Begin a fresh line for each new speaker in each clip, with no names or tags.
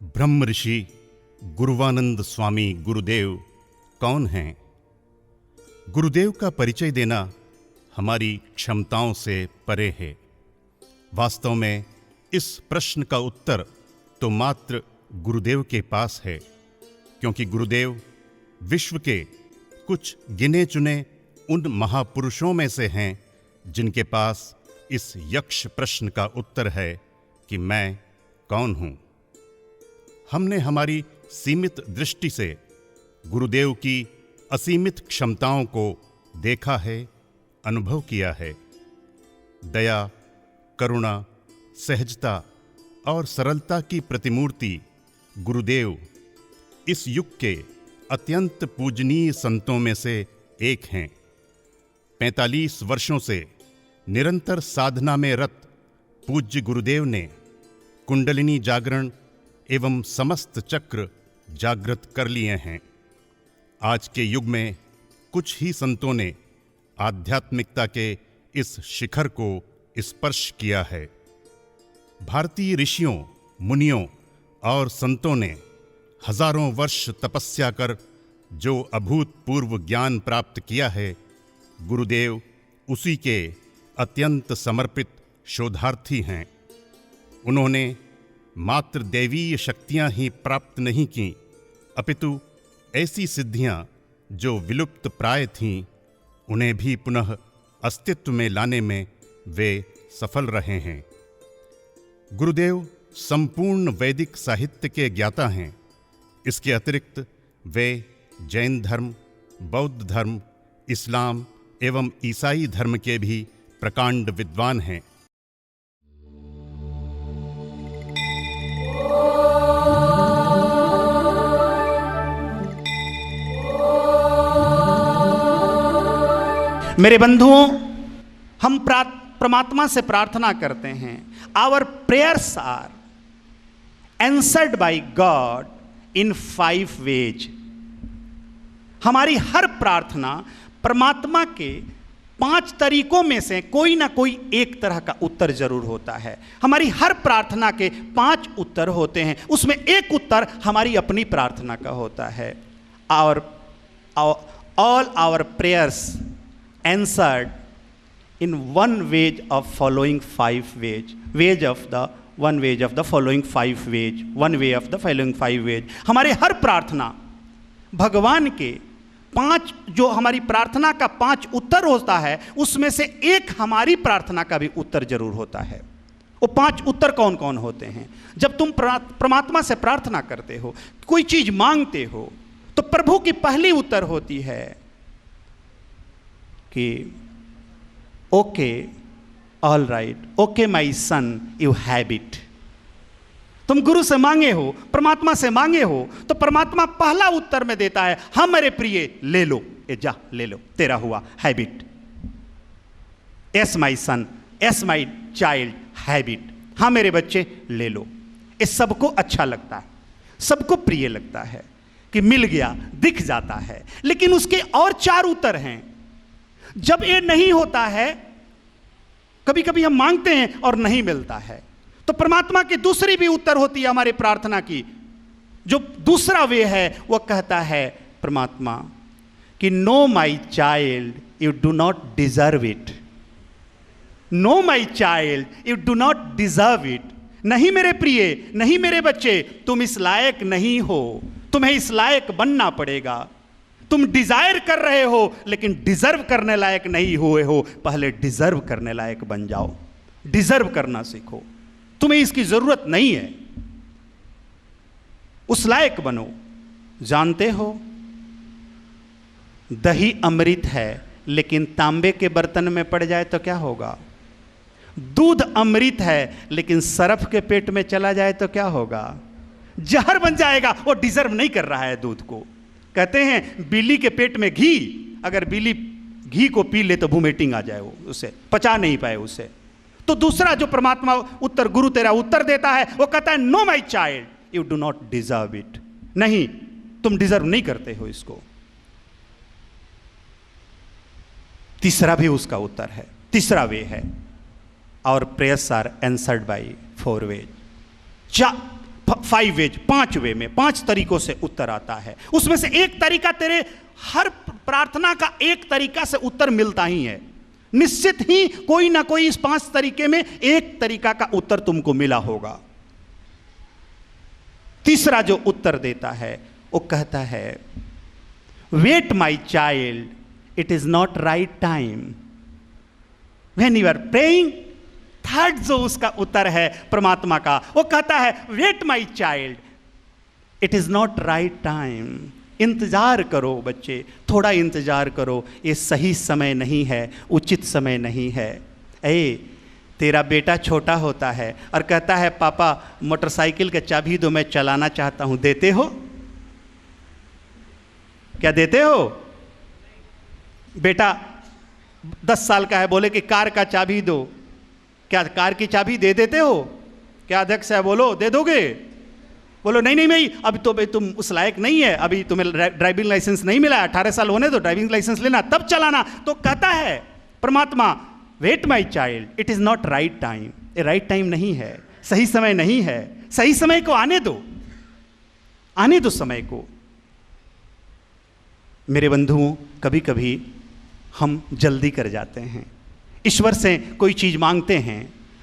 ब्रह्म ऋषि गुरुवानंद स्वामी गुरुदेव कौन हैं? गुरुदेव का परिचय देना हमारी क्षमताओं से परे है। वास्तव में इस प्रश्न का उत्तर तो मात्र गुरुदेव के पास है, क्योंकि गुरुदेव विश्व के कुछ गिने चुने उन महापुरुषों में से हैं जिनके पास इस यक्ष प्रश्न का उत्तर है कि मैं कौन हूं। हमने हमारी सीमित दृष्टि से गुरुदेव की असीमित क्षमताओं को देखा है, अनुभव किया है। दया, करुणा, सहजता और सरलता की प्रतिमूर्ति गुरुदेव इस युग के अत्यंत पूजनीय संतों में से एक हैं। 45 वर्षों से निरंतर साधना में रत पूज्य गुरुदेव ने कुंडलिनी जागरण एवं समस्त चक्र जागृत कर लिए हैं। आज के युग में कुछ ही संतों ने आध्यात्मिकता के इस शिखर को स्पर्श किया है। भारतीय ऋषियों, मुनियों और संतों ने हजारों वर्ष तपस्या कर जो अभूतपूर्व ज्ञान प्राप्त किया है, गुरुदेव उसी के अत्यंत समर्पित शोधार्थी हैं। उन्होंने मात्र दैवीय शक्तियां ही प्राप्त नहीं की, अपितु ऐसी सिद्धियां जो विलुप्त प्राय थीं, उन्हें भी पुनः अस्तित्व में लाने में वे सफल रहे हैं। गुरुदेव संपूर्ण वैदिक साहित्य के ज्ञाता हैं। इसके अतिरिक्त वे जैन धर्म, बौद्ध धर्म, इस्लाम एवं ईसाई धर्म के भी प्रकांड विद्वान हैं।
मेरे बंधुओं, हम परमात्मा से प्रार्थना करते हैं। Our prayers are answered by God in 5 ways. हमारी हर प्रार्थना परमात्मा के 5 तरीकों में से कोई ना कोई एक तरह का उत्तर जरूर होता है। हमारी हर प्रार्थना के 5 उत्तर होते हैं, उसमें एक उत्तर हमारी अपनी प्रार्थना का होता है। All our prayers answered in one way of following 5 ways. One way of the following 5 ways. One way of the following 5 ways. हमारे हर प्रार्थना भगवान के 5 जो हमारी प्रार्थना का 5 उत्तर होता है, उसमें से एक हमारी प्रार्थना का भी उत्तर जरूर होता है। वो 5 उत्तर कौन कौन होते हैं? जब तुम परमात्मा से प्रार्थना करते हो, कोई चीज मांगते हो, तो प्रभु की पहली उत्तर होती है कि okay, all right, okay my son, you have it. तुम गुरु से मांगे हो, परमात्मा से मांगे हो, तो परमात्मा पहला उत्तर में देता है, हाँ मेरे प्रिय, ले लो, ये जा ले लो, तेरा हुआ, have it. Yes my son, yes my child, have it. हाँ मेरे बच्चे, ले लो। ये सबको अच्छा लगता है, सबको प्रिय लगता है कि मिल गया, दिख जाता है। लेकिन उसके और 4 उत्तर हैं। जब ये नहीं होता है, कभी कभी हम मांगते हैं और नहीं मिलता है, तो परमात्मा की दूसरी भी उत्तर होती है हमारी प्रार्थना की। जो दूसरा वे है, वह कहता है परमात्मा कि know my child, you do not deserve it. Know my child, you do not deserve it. नहीं मेरे प्रिय, नहीं मेरे बच्चे, तुम इस लायक नहीं हो, तुम्हें इस लायक बनना पड़ेगा। तुम डिजायर कर रहे हो लेकिन डिजर्व करने लायक नहीं हुए हो, पहले डिजर्व करने लायक बन जाओ। डिजर्व करना सीखो, तुम्हें इसकी जरूरत नहीं है, उस लायक बनो। जानते हो, दही अमृत है लेकिन तांबे के बर्तन में पड़ जाए तो क्या होगा? दूध अमृत है लेकिन सरफ के पेट में चला जाए तो क्या होगा? जहर बन जाएगा। वो डिजर्व नहीं कर रहा है दूध को। कहते हैं बिल्ली के पेट में घी, अगर बिल्ली घी को पी ले तो वोमिटिंग आ जाए, वो उसे पचा नहीं पाए उसे। तो दूसरा जो परमात्मा उत्तर, गुरु तेरा उत्तर देता है, वो कहता है know my child, you do not deserve it. नहीं, तुम डिजर्व नहीं करते हो इसको। तीसरा भी उसका उत्तर है, तीसरा वे है, और prayers are answered by 4 ways. 5 ways, 5 way में, 5 तरीकों से उत्तर आता है। उसमें से एक तरीका, तेरे हर प्रार्थना का एक तरीका से उत्तर मिलता ही है। निश्चित ही कोई ना कोई इस 5 तरीके में एक तरीका का उत्तर तुमको मिला होगा। तीसरा जो उत्तर देता है वो कहता है, wait my child, it is not right time when you are praying. Third जो उसका उत्तर है परमात्मा का, वो कहता है, wait my child, it is not right time. इंतजार करो बच्चे, थोड़ा इंतजार करो, ये सही समय नहीं है, उचित समय नहीं है। तेरा बेटा छोटा होता है और कहता है, पापा मोटरसाइकिल का चाबी दो, मैं चलाना चाहता हूं, देते हो? क्या देते हो? बेटा 10 साल का है, बोले कि कार का चाबी दो, क्या कार की चाबी दे देते हो? क्या अध्यक्ष है, बोलो दे दोगे? बोलो नहीं नहीं भाई, अभी तो भाई तुम उस लायक नहीं है, अभी तुम्हें ड्राइविंग लाइसेंस नहीं मिला, 18 साल होने दो, ड्राइविंग लाइसेंस लेना तब चलाना। तो कहता है परमात्मा, wait my child, it is not right time, ये राइट टाइम नहीं है, सही समय नहीं है, सही समय को आने दो, आने दो समय को। मेरे बंधुओं, कभी कभी हम जल्दी कर जाते हैं, ईश्वर से कोई चीज मांगते हैं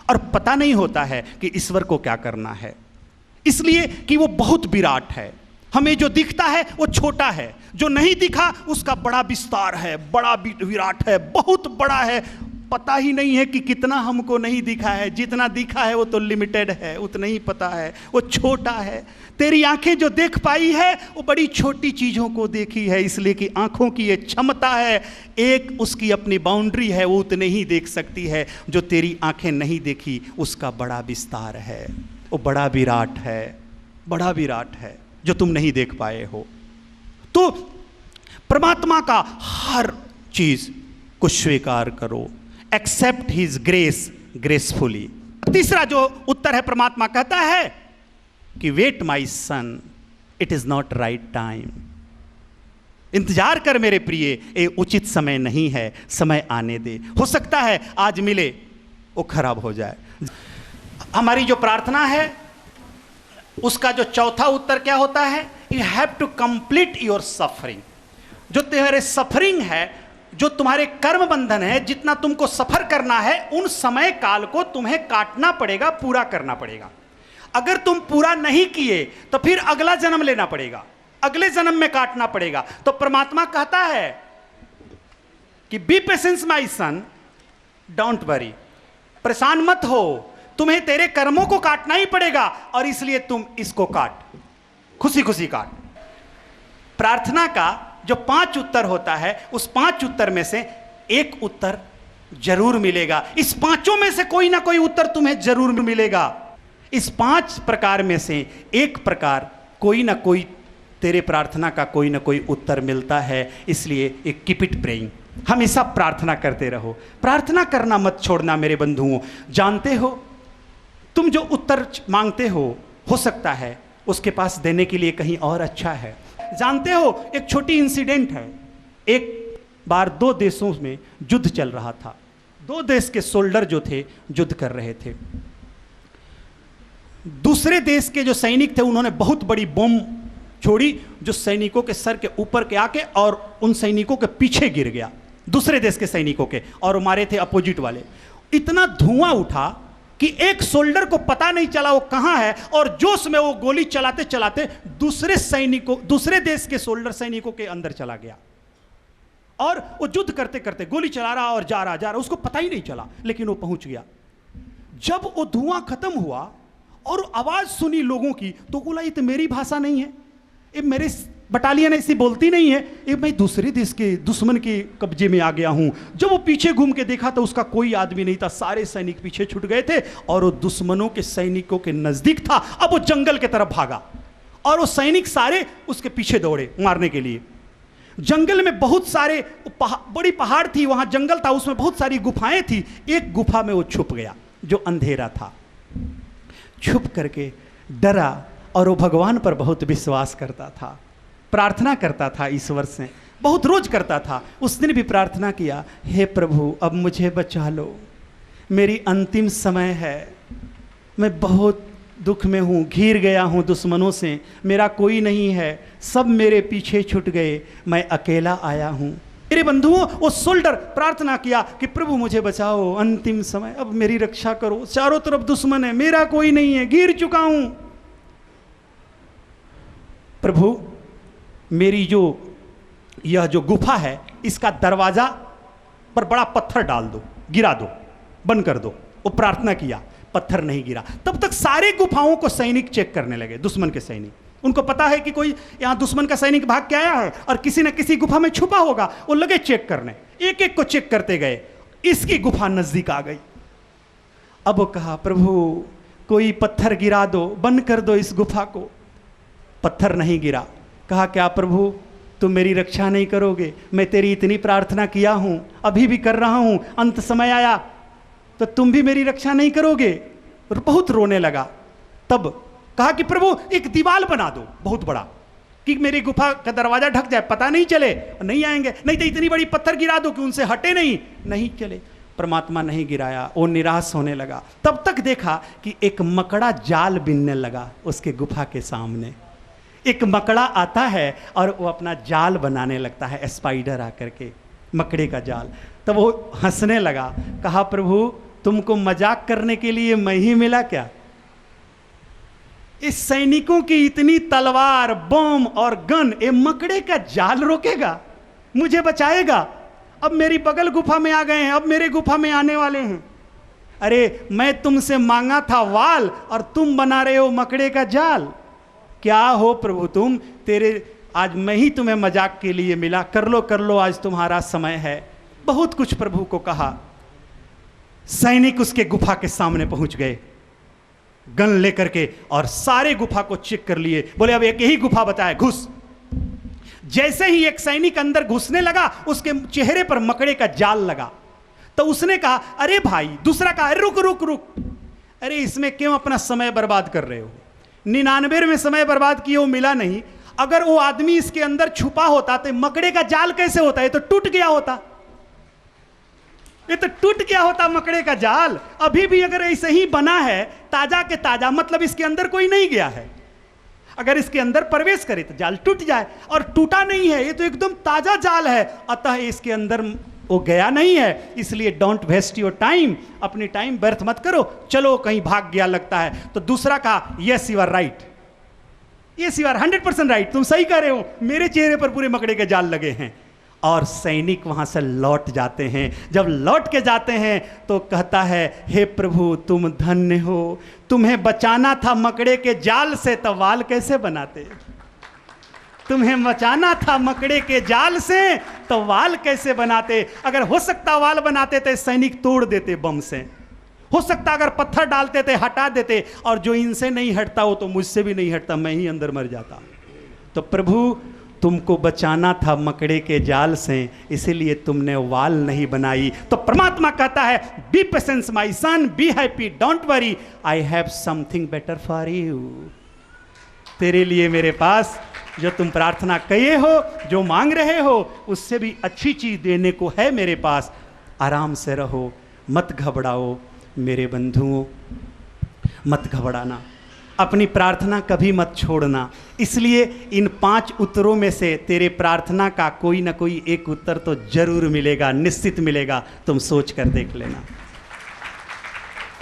और पता नहीं होता है कि ईश्वर को क्या करना है, इसलिए कि वो बहुत विराट है। हमें जो दिखता है वो छोटा है, जो नहीं दिखा उसका बड़ा विस्तार है, बड़ा विराट है, बहुत बड़ा है। पता ही नहीं है कि कितना हमको नहीं दिखा है, जितना दिखा है वो तो लिमिटेड है, उतना ही पता है, वो छोटा है। तेरी आंखें जो देख पाई है वो बड़ी छोटी चीज़ों को देखी है, इसलिए कि आंखों की ये क्षमता है, एक उसकी अपनी बाउंड्री है, वो उतने ही देख सकती है। जो तेरी आंखें नहीं देखी उसका बड़ा विस्तार है, वो बड़ा विराट है, बड़ा विराट है, जो तुम नहीं देख पाए हो। तो परमात्मा का हर चीज को स्वीकार करो, एक्सेप्ट हिज ग्रेस ग्रेसफुली। तीसरा जो उत्तर है, परमात्मा कहता है कि wait my son, it is not right time. इंतजार कर मेरे प्रिय, ये उचित समय नहीं है, समय आने दे। हो सकता है आज मिले वो खराब हो जाए। हमारी जो प्रार्थना है उसका जो चौथा उत्तर क्या होता है, you have to complete your suffering. जो तुम्हारे सफरिंग है, जो तुम्हारे कर्म बंधन है, जितना तुमको सफर करना है, उन समय काल को तुम्हें काटना पड़ेगा, पूरा करना पड़ेगा। अगर तुम पूरा नहीं किए तो फिर अगला जन्म लेना पड़ेगा, अगले जन्म में काटना पड़ेगा। तो परमात्मा कहता है कि be patience my son, don't worry, परेशान मत हो, तुम्हें तेरे कर्मों को काटना ही पड़ेगा और इसलिए तुम इसको काट, खुशी खुशी काट। प्रार्थना का जो 5 उत्तर होता है, उस 5 उत्तर में से एक उत्तर जरूर मिलेगा। इस 5 में से कोई ना कोई उत्तर तुम्हें जरूर मिलेगा। इस 5 प्रकार में से एक प्रकार, कोई ना कोई तेरे प्रार्थना का कोई ना कोई उत्तर मिलता है। इसलिए एक कीप इट प्रेइंग, हमेशा प्रार्थना करते रहो, प्रार्थना करना मत छोड़ना मेरे बंधुओं। जानते हो, तुम जो उत्तर मांगते हो सकता है उसके पास देने के लिए कहीं और अच्छा है। जानते हो, एक छोटी इंसिडेंट है। एक बार 2 देशों में युद्ध चल रहा था, 2 देश के सोल्डर जो थे युद्ध कर रहे थे। दूसरे देश के जो सैनिक थे उन्होंने बहुत बड़ी बम छोड़ी, जो सैनिकों के सर के ऊपर के आके और उन सैनिकों के पीछे गिर गया, दूसरे देश के सैनिकों के, और मारे थे अपोजिट वाले। इतना धुआं उठा कि एक सोल्डर को पता नहीं चला वो कहां है, और जोश में वो गोली चलाते चलाते दूसरे देश के सोल्डर सैनिकों के अंदर चला गया। और वो युद्ध करते करते गोली चला रहा और जा रहा, उसको पता ही नहीं चला, लेकिन वो पहुंच गया। जब वो धुआं खत्म हुआ और आवाज सुनी लोगों की, तो बोला ये तो मेरी भाषा नहीं है, ये मेरे बटालियन ऐसी बोलती नहीं है, ये मैं दूसरे देश के दुश्मन के कब्जे में आ गया हूं। जब वो पीछे घूम के देखा तो उसका कोई आदमी नहीं था, सारे सैनिक पीछे छूट गए थे और वो दुश्मनों के सैनिकों के नजदीक था। अब वो जंगल की तरफ भागा और वो सैनिक सारे उसके पीछे दौड़े मारने के लिए। जंगल में बहुत सारे बड़ी पहाड़ थी, वहां जंगल था, उसमें बहुत सारी गुफाएं थी। एक गुफा में वो छुप गया जो अंधेरा था, छुप करके डरा और वो भगवान पर बहुत विश्वास करता था, प्रार्थना करता था ईश्वर से, बहुत रोज करता था। उस दिन भी प्रार्थना किया, हे प्रभु अब मुझे बचा लो, मेरी अंतिम समय है, मैं बहुत दुख में हूँ, घिर गया हूँ दुश्मनों से, मेरा कोई नहीं है, सब मेरे पीछे छूट गए, मैं अकेला आया हूँ। मेरे बंधुओं, वो सोल्डर प्रार्थना किया कि प्रभु मुझे बचाओ, अंतिम समय, अब मेरी रक्षा करो, चारों तरफ दुश्मन है, मेरा कोई नहीं है, गिर चुका हूं। प्रभु मेरी यह जो गुफा है, इसका दरवाजा पर बड़ा पत्थर डाल दो, गिरा दो, बंद कर दो। वो प्रार्थना किया, पत्थर नहीं गिरा। तब तक सारे गुफाओं को सैनिक चेक करने लगे, दुश्मन के सैनिक। उनको पता है कि कोई यहां दुश्मन का सैनिक भाग के आया है और किसी न किसी गुफा में छुपा होगा। वो लगे चेक करने, एक एक को चेक करते गए। इसकी गुफा नजदीक आ गई। अब वो कहा, प्रभु कोई पत्थर गिरा दो, बंद कर दो इस गुफा को। पत्थर नहीं गिरा। कहा, क्या प्रभु तुम मेरी रक्षा नहीं करोगे? मैं तेरी इतनी प्रार्थना किया हूं, अभी भी कर रहा हूं, अंत समय आया तो तुम भी मेरी रक्षा नहीं करोगे? और बहुत रोने लगा। तब कहा कि प्रभु एक दीवार बना दो बहुत बड़ा, कि मेरी गुफा का दरवाजा ढक जाए, पता नहीं चले, नहीं आएंगे। नहीं तो इतनी बड़ी पत्थर गिरा दो कि उनसे हटे नहीं चले। परमात्मा नहीं गिराया। वो निराश होने लगा। तब तक देखा कि एक मकड़ा जाल बिनने लगा उसके गुफा के सामने। एक मकड़ा आता है और वो अपना जाल बनाने लगता है, स्पाइडर आकर के, मकड़े का जाल। तब वो हंसने लगा। कहा, प्रभु तुमको मजाक करने के लिए मैं ही मिला क्या? इस सैनिकों की इतनी तलवार, बम और गन, ये मकड़े का जाल रोकेगा, मुझे बचाएगा? अब मेरी बगल गुफा में आ गए हैं, अब मेरे गुफा में आने वाले हैं। अरे मैं तुमसे मांगा था वाल और तुम बना रहे हो मकड़े का जाल। क्या हो प्रभु तुम? आज मैं ही तुम्हें मजाक के लिए मिला, कर लो आज तुम्हारा समय है। बहुत कुछ प्रभु को कहा। सैनिक उसके गुफा के सामने पहुंच गए गन लेकर के, और सारे गुफा को चेक कर लिए। बोले अब एक ही गुफा बताए, घुस। जैसे ही एक सैनिक अंदर घुसने लगा, उसके चेहरे पर मकड़े का जाल लगा। तो उसने कहा, अरे भाई, दूसरा कहा, रुक, अरे इसमें क्यों अपना समय बर्बाद कर रहे हो? 99 में समय बर्बाद किए, वो मिला नहीं। अगर वो आदमी इसके अंदर छुपा होता तो मकड़े का जाल कैसे होता? ये तो टूट गया होता, मकड़े का जाल। अभी भी अगर ऐसे ही बना है, ताजा के ताजा, मतलब इसके अंदर कोई नहीं गया है। अगर इसके अंदर प्रवेश करे तो जाल टूट जाए, और टूटा नहीं है, ये तो एकदम ताजा जाल है। अतः इसके अंदर वो गया नहीं है, इसलिए डोंट वेस्ट योर टाइम, अपनी टाइम व्यर्थ मत करो, चलो कहीं भाग गया लगता है। तो दूसरा कहा, yes you are right, yes you are 100% right, तुम सही कह रहे हो, मेरे चेहरे पर पूरे मकड़े के जाल लगे हैं। और सैनिक वहां से लौट जाते हैं। जब लौट के जाते हैं तो कहता है, हे प्रभु तुम धन्य हो, तुम्हें बचाना था मकड़े के जाल से, तो वाल कैसे बनाते? तुम्हें बचाना था मकड़े के जाल से, तो वाल कैसे बनाते? अगर हो सकता वाल बनाते तो सैनिक तोड़ देते बम से, हो सकता अगर पत्थर डालते थे हटा देते, और जो इनसे नहीं हटता वो तो मुझसे भी नहीं हटता, मैं ही अंदर मर जाता। तो प्रभु तुमको बचाना था मकड़े के जाल से, इसीलिए तुमने वाल नहीं बनाई। तो परमात्मा कहता है, B patience my son, be happy, don't worry, I have something better for you. तेरे लिए मेरे पास जो तुम प्रार्थना किए हो, जो मांग रहे हो, उससे भी अच्छी चीज देने को है मेरे पास। आराम से रहो, मत घबराओ मेरे बंधुओं, मत घबराना, अपनी प्रार्थना कभी मत छोड़ना। इसलिए इन 5 उत्तरों में से तेरे प्रार्थना का कोई ना कोई एक उत्तर तो जरूर मिलेगा, निश्चित मिलेगा। तुम सोच कर देख लेना,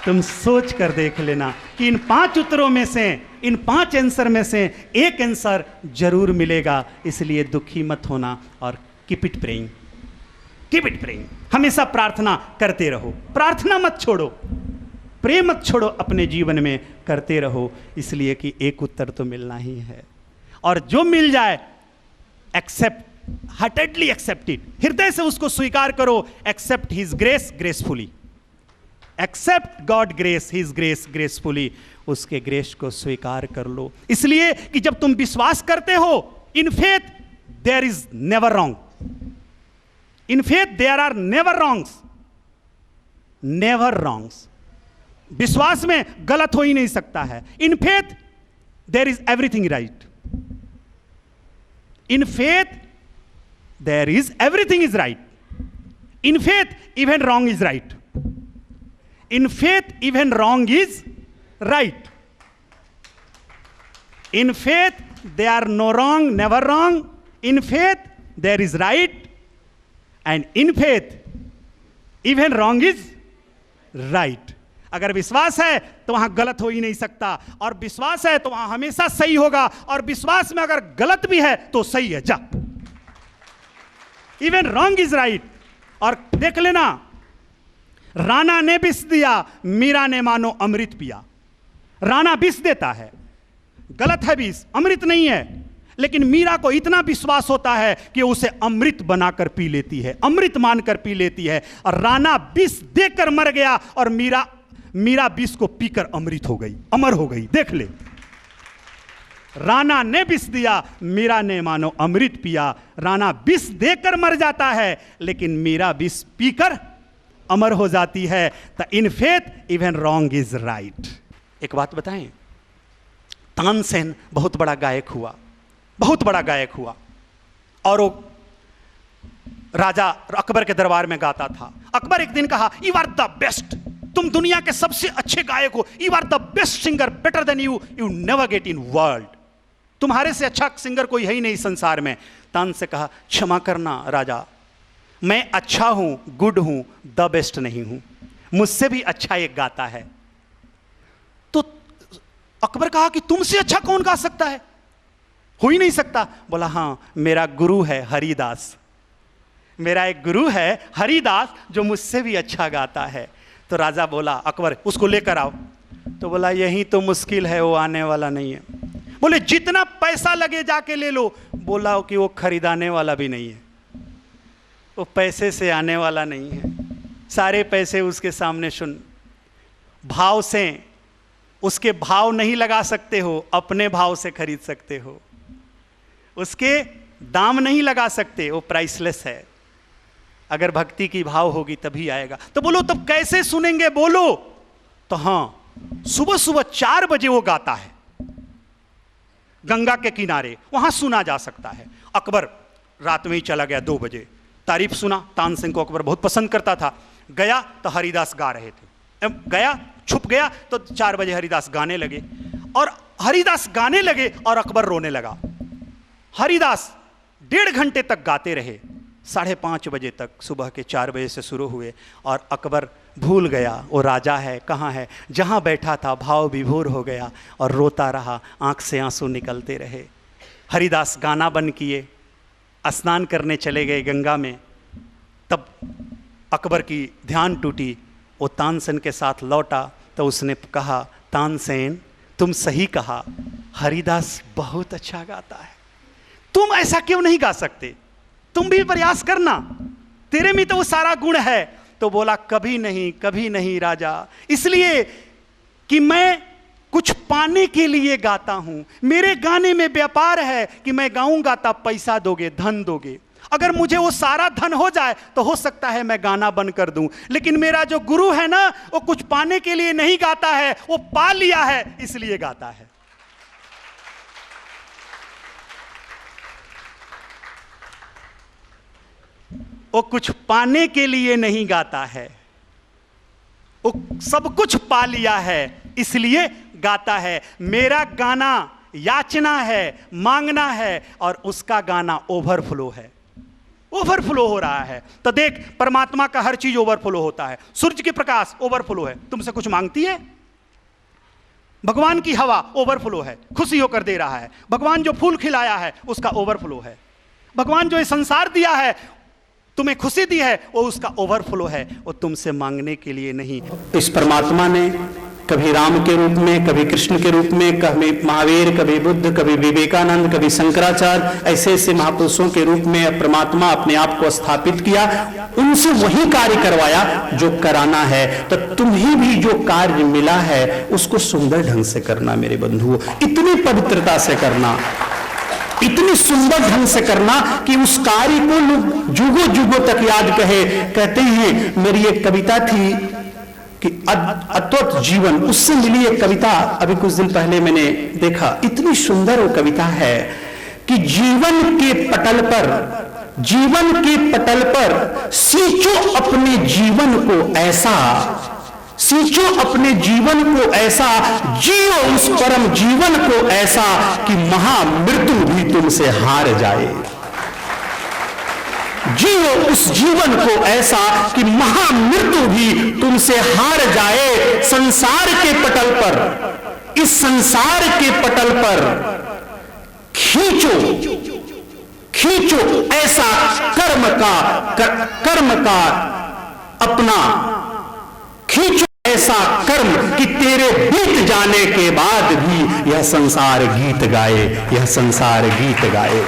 तुम सोच कर देख लेना कि इन 5 उत्तरों में से, इन 5 आंसर में से एक आंसर जरूर मिलेगा। इसलिए दुखी मत होना और keep it praying, keep it praying. हमेशा प्रार्थना करते रहो, प्रार्थना मत छोड़ो, प्रेम मत छोड़ो, अपने जीवन में करते रहो। इसलिए कि एक उत्तर तो मिलना ही है, और जो मिल जाए एक्सेप्ट, हार्टेडली एक्सेप्ट इट, हृदय से उसको स्वीकार करो। Accept his grace gracefully, accept God grace, his grace gracefully, उसके ग्रेस को स्वीकार कर लो। इसलिए कि जब तुम विश्वास करते हो, in faith there is never wrong, in faith there are never wrongs, never wrongs. विश्वास में गलत हो ही नहीं सकता है। In faith there is everything right, in faith there is everything is right, in faith even wrong is right, in faith even wrong is right. In faith they are no wrong, never wrong. In faith there is right, and in faith even wrong is right. अगर विश्वास है तो वहां गलत हो ही नहीं सकता, और विश्वास है तो वहां हमेशा सही होगा, और विश्वास में अगर गलत भी है तो सही है. जा, इवन रॉन्ग इज राइट. और देख लेना, राणा ने विष दिया, मीरा ने मानो अमृत पिया. राणा विष देता है, गलत है विष, अमृत नहीं है, लेकिन मीरा को इतना विश्वास होता है कि उसे अमृत बनाकर पी लेती है, अमृत मानकर पी लेती है. और राणा विष देकर मर गया, और मीरा विष को पीकर अमृत हो गई, अमर हो गई. देख ले, राणा ने विष दिया, मीरा ने मानो अमृत पिया. राणा विष देकर मर जाता है, लेकिन मीरा विष पीकर अमर हो जाती है. The in faith even wrong is right. एक बात बताएं, तानसेन बहुत बड़ा गायक हुआ, बहुत बड़ा गायक हुआ, और वो राजा अकबर के दरबार में गाता था. अकबर एक दिन कहा, यू आर द बेस्ट, तुम दुनिया के सबसे अच्छे गायक हो, you are the best singer, better than you never get in world. तुम्हारे से अच्छा सिंगर कोई है ही नहीं संसार में. तान से कहा, क्षमा करना राजा, मैं अच्छा हूं, गुड हूं, द बेस्ट नहीं हूं, मुझसे भी अच्छा एक गाता है. तो अकबर कहा कि तुमसे अच्छा कौन गा सकता है, हो ही नहीं सकता. बोला, हां, मेरा गुरु है हरिदास, मेरा एक गुरु है हरिदास जो मुझसे भी अच्छा गाता है. तो राजा बोला, अकबर उसको लेकर आओ. तो बोला, यही तो मुश्किल है, वो आने वाला नहीं है. बोले, जितना पैसा लगे जाके ले लो. बोला कि वो खरीदाने वाला भी नहीं है, वो पैसे से आने वाला नहीं है. सारे पैसे उसके सामने सुन, भाव से उसके भाव नहीं लगा सकते हो, अपने भाव से खरीद सकते हो, उसके दाम नहीं लगा सकते, वो प्राइसलेस है. अगर भक्ति की भाव होगी तभी आएगा. तो बोलो, तब कैसे सुनेंगे, बोलो. तो हां, सुबह सुबह 4 बजे वो गाता है, गंगा के किनारे, वहां सुना जा सकता है. अकबर रात में ही चला गया 2 बजे, तारीफ सुना. तानसेन को अकबर बहुत पसंद करता था. गया तो हरिदास गा रहे थे, गया छुप गया तो 4 बजे हरिदास गाने लगे, और हरिदास गाने लगे और अकबर रोने लगा. हरिदास 1.5 घंटे तक गाते रहे, 5:30 बजे तक, सुबह के 4 बजे से शुरू हुए, और अकबर भूल गया वो राजा है कहाँ है. जहाँ बैठा था भाव विभोर हो गया और रोता रहा, आंख से आंसू निकलते रहे. हरिदास गाना बंद किए, स्नान करने चले गए गंगा में. तब अकबर की ध्यान टूटी, वो तानसेन के साथ लौटा तो उसने कहा, तानसेन तुम सही कहा, हरिदास बहुत अच्छा गाता है, तुम ऐसा क्यों नहीं गा सकते, तुम भी प्रयास करना, तेरे में तो वो सारा गुण है. तो बोला, कभी नहीं राजा, इसलिए कि मैं कुछ पाने के लिए गाता हूं, मेरे गाने में व्यापार है कि मैं गाऊंगा तब पैसा दोगे, धन दोगे. अगर मुझे वो सारा धन हो जाए तो हो सकता है मैं गाना बंद कर दूं, लेकिन मेरा जो गुरु है ना, वो कुछ पाने के लिए नहीं गाता है, वो पा लिया है इसलिए गाता है. वो कुछ पाने के लिए नहीं गाता है, वो सब कुछ पा लिया है इसलिए गाता है. मेरा गाना याचना है, मांगना है, और उसका गाना ओवरफ्लो है, ओवरफ्लो हो रहा है. तो देख, परमात्मा का हर चीज ओवरफ्लो होता है. सूर्य के प्रकाश ओवरफ्लो है, तुमसे कुछ मांगती है. भगवान की हवा ओवरफ्लो है, खुशी होकर दे रहा है. भगवान जो फूल खिलाया है उसका ओवरफ्लो है. भगवान जो ये संसार दिया है, तुम्हें खुशी दी है, वो उसका ओवरफ्लो है, वो तुमसे मांगने के लिए नहीं.
इस परमात्मा ने कभी राम के रूप में, कभी कृष्ण के रूप में, कभी महावीर, कभी बुद्ध, कभी विवेकानंद, कभी शंकराचार्य, ऐसे ऐसे महापुरुषों के रूप में परमात्मा अपने आप को स्थापित किया, उनसे वही कार्य करवाया जो कराना है. तो तुम्हें भी जो कार्य मिला है उसको सुंदर ढंग से करना मेरे बंधुओं, इतनी पवित्रता से करना, इतनी सुंदर ढंग से करना कि उस कार्य को लोग जुगों जुगों तक याद कहे. कहते हैं, मेरी एक कविता थी कि अद्भुत जीवन, उससे मिली एक कविता अभी कुछ दिन पहले मैंने देखा, इतनी सुंदर वो कविता है कि जीवन के पटल पर सींचो अपने जीवन को ऐसा, सींचो अपने जीवन को ऐसा, जियो उस परम जीवन को ऐसा कि महामृत्यु भी तुमसे हार जाए। जियो उस जीवन को ऐसा कि महामृत्यु भी तुमसे हार जाए। संसार के पटल पर, इस संसार के पटल पर खींचो ऐसा कर्म का अपना, खींचो ऐसा कर्म कि तेरे बीत जाने के बाद भी यह संसार गीत गाए, यह संसार गीत गाए।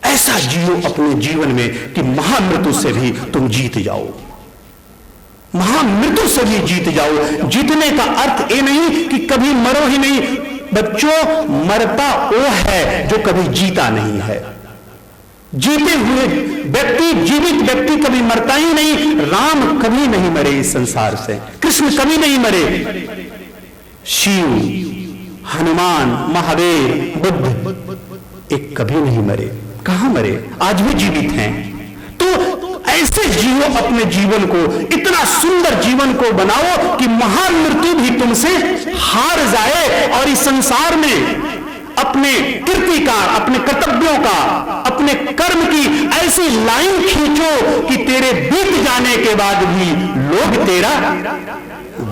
ऐसा जियो अपने जीवन में कि महामृत्यु से भी तुम जीत जाओ, महामृत्यु से भी जीत जाओ। जीतने का अर्थ ये नहीं कि कभी मरो ही नहीं। बच्चों, मरता वो है जो कभी जीता नहीं है। जीते हुए व्यक्ति, जीवित व्यक्ति कभी मरता ही नहीं। राम कभी नहीं मरे इस संसार से, कृष्ण कभी नहीं मरे, शिव, हनुमान, महावीर, बुद्ध एक कभी नहीं मरे। कहां मरे? आज भी जीवित हैं। तो ऐसे जियो अपने जीवन को, इतना सुंदर जीवन को बनाओ कि महान मृत्यु भी तुमसे हार जाए। और इस संसार में अपने कीर्ति का, अपने कर्तव्यों का, अपने कर्म की ऐसी लाइन खींचो कि तेरे बीत जाने के बाद भी लोग तेरा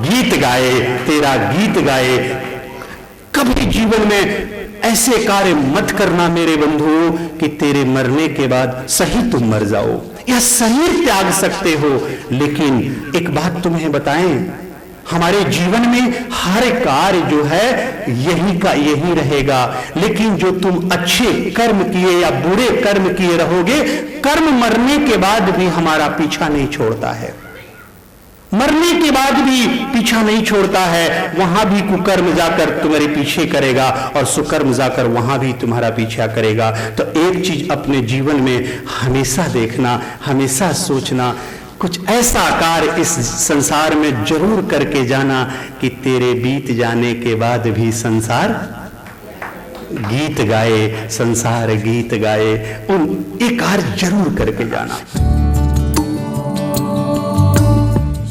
गीत गाए, तेरा गीत गाए। कभी जीवन में ऐसे कार्य मत करना मेरे बंधुओं कि तेरे मरने के बाद सही तुम मर जाओ, या शरीर त्याग सकते हो। लेकिन एक बात तुम्हें बताएं, हमारे जीवन में हर कार्य जो है यही का यही रहेगा। लेकिन जो तुम अच्छे कर्म किए या बुरे कर्म किए रहोगे, कर्म मरने के बाद भी हमारा पीछा नहीं छोड़ता है, मरने के बाद भी पीछा नहीं छोड़ता है। वहां भी कुकर्म जाकर तुम्हारे पीछे करेगा और सुकर्म जाकर वहां भी तुम्हारा पीछा करेगा। तो एक चीज अपने जीवन में हमेशा देखना, हमेशा सोचना, कुछ ऐसा कार्य इस संसार में जरूर करके जाना कि तेरे बीत जाने के बाद भी संसार गीत गाए, संसार गीत गाए। उन एक कार्य जरूर करके जाना।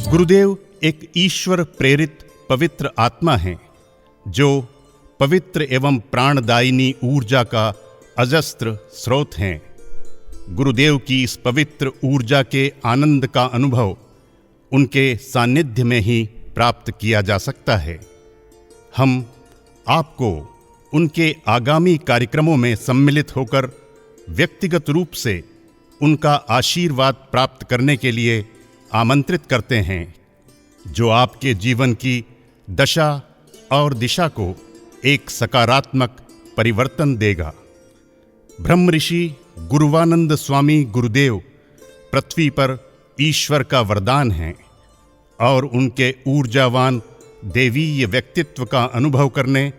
गुरुदेव एक ईश्वर प्रेरित पवित्र आत्मा हैं, जो पवित्र एवं प्राणदायिनी ऊर्जा का अजस्त्र स्रोत हैं। गुरुदेव की इस पवित्र ऊर्जा के आनंद का अनुभव उनके सानिध्य में ही प्राप्त किया जा सकता है। हम आपको उनके आगामी कार्यक्रमों में सम्मिलित होकर व्यक्तिगत रूप से उनका आशीर्वाद प्राप्त करने के लिए आमंत्रित करते हैं, जो आपके जीवन की दशा और दिशा को एक सकारात्मक परिवर्तन देगा। ब्रह्म ऋषि गुरुवानंद स्वामी गुरुदेव पृथ्वी पर ईश्वर का वरदान हैं और उनके ऊर्जावान देवीय व्यक्तित्व का अनुभव करने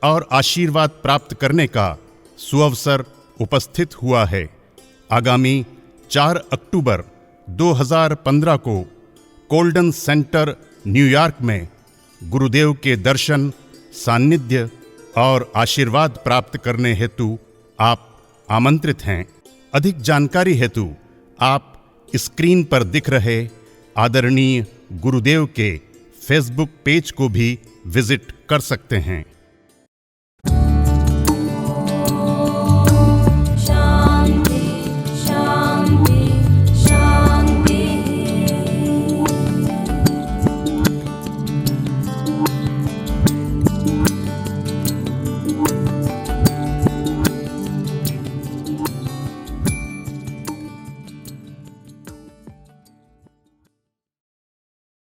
और आशीर्वाद प्राप्त करने का सुअवसर उपस्थित हुआ है। आगामी 4 अक्टूबर 2015 को कोल्डन सेंटर न्यूयॉर्क में गुरुदेव के दर्शन, सानिध्य और आशीर्वाद प्राप्त करने हेतु आप आमंत्रित हैं। अधिक जानकारी हेतु आप स्क्रीन पर दिख रहे आदरणीय गुरुदेव के फेसबुक पेज को भी विजिट कर सकते हैं।